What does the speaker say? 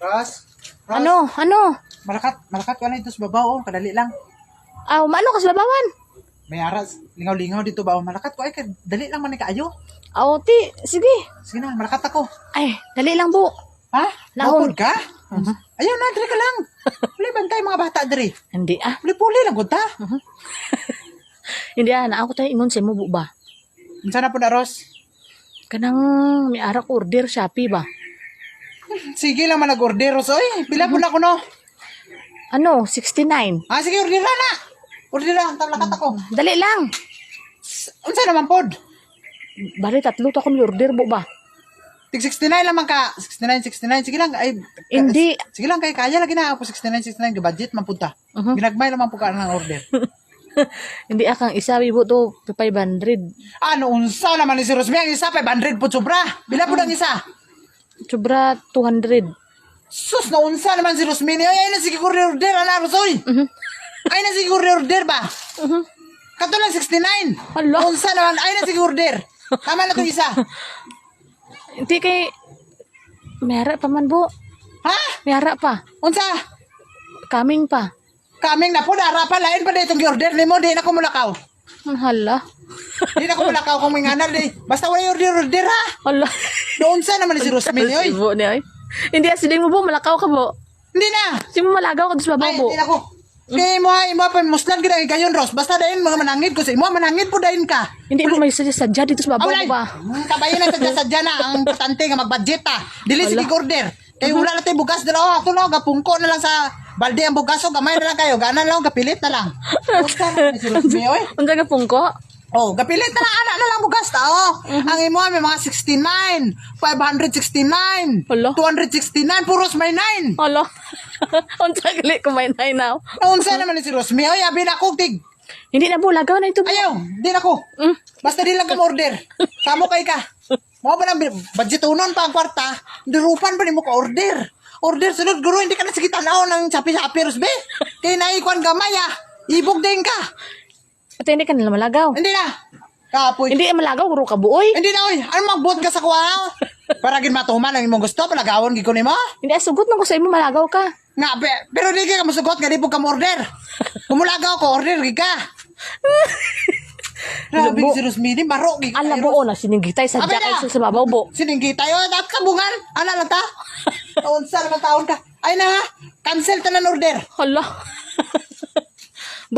Ros? Ros? Ano? Malakat ko na ito sa babaw, kadali lang. Maano ka sa babawan? May aras, lingaw-lingaw dito ba? Malakat ko, ay, dali lang man ni kaayo. Ti, sige. Sige na, malakat ako. Ay, dali lang bu. Ha? Lahon. Lahon ka? Ayaw na, dali ka lang. Huli bantay mga bata, dali. Hindi Huli-puli lang, gud ta. Hindi na ako tayo ingon sa mo bu ba? Unsa na po na, Ros? Kanang may arak order Shopee ba? Sige lang man nag-order, Ros. Oy, pila po na ko, no? 69. Sige, order na. Order na, lakat ako. Dali lang. Unsa naman pod? Bali, 3 to ako may order bu ba? Tig 69 lamang ka. 69. Sige lang. Ay, Hindi. Sige lang, kaya lagi na ako 69. Budget man punta. Ginagmay naman po ka ng order. Hindi akang isabi bu to 500. Ano, unsa naman ni si Rosmi? Ang isa, 500 po sobra. Bila po ng isa? Sobra 200. Sus, na unsa naman si Rosmi? Ay na sige order, ana, Rosoy. Ay na sige order ba? Kato lang 69. Hala. Unsa naman, ay na sige order. Tama na to isa. Hindi kay mayara pa man bu. Ha? Mayara pa. Unsa? Coming pa. Kaming na po, narapan, lain pa na itong order ni mo, di na ko mulakaw. Hala. Di na ko mulakaw kung may nganar, di. Basta wala order ha. Hala. Doon sa naman ni si Rosmin, oy. Bu ni oy. Hindi asiding mo bu malakaw ka bu. Hindi na. Si mo malagaw ka sa babaw Ay, bu. hindi na ko. Kaya mo pa muslan gina gayon, Ros. Basta dahin mga manangid ko sa imo, manangid po dahin ka. Hindi mo may sadya dito sa babaw Awalay. mo ba? Kabayan na sadya na ang importante nga mag-budget ta. Dili sige order. Kay wala na tayo bugas dala. Ato na gapungko na lang sa balde ang bugas o gamay na lang kayo. Gana lang gapilit na lang. Basta na si Rosmi, oy. Unsa ka pungko? Oh, gapilit na lang ana na lang bugas ta. Oh. Ang imo may mga 69, 569, Hala. 269 puros may 9. Hala. Unsa gali ko may nay now? Unsa naman ni si Rosmi? Oy, abi na ko tig. Hindi na bu lagaw na ito bu. Ayaw, di na ko. Basta di lang ka order. Samo kay ka. Mo ba nang budget unon pa ang kwarta? Dirupan pa ni mo ka order. Order sunod guro hindi ka na sige tanaw ng sapi-sapi Rosbe. Kay naikuan gamay ah. Ibog din ka. Ito hindi ka nila malagaw. Hindi na. Kapoy. Hindi malagaw guro ka buoy. Hindi na oy. Ano magbuot ka sa kuwa? Para gid matuman ang imong gusto palagawon gid ko nimo. Hindi sugot man ko sa imo malagaw ka. Nga pero di ka masugot nga di po ka order. Kumulagaw ko order gid ka. Grabe si Rosmini, baro gid. Ala buo na siningitay sa Abi kay na. sa babaw bu. Sininggi tayo, at kabungan. Ana lang ta. Taon sa naman taon ka. Ay na ha, cancel ta ng order. Hala.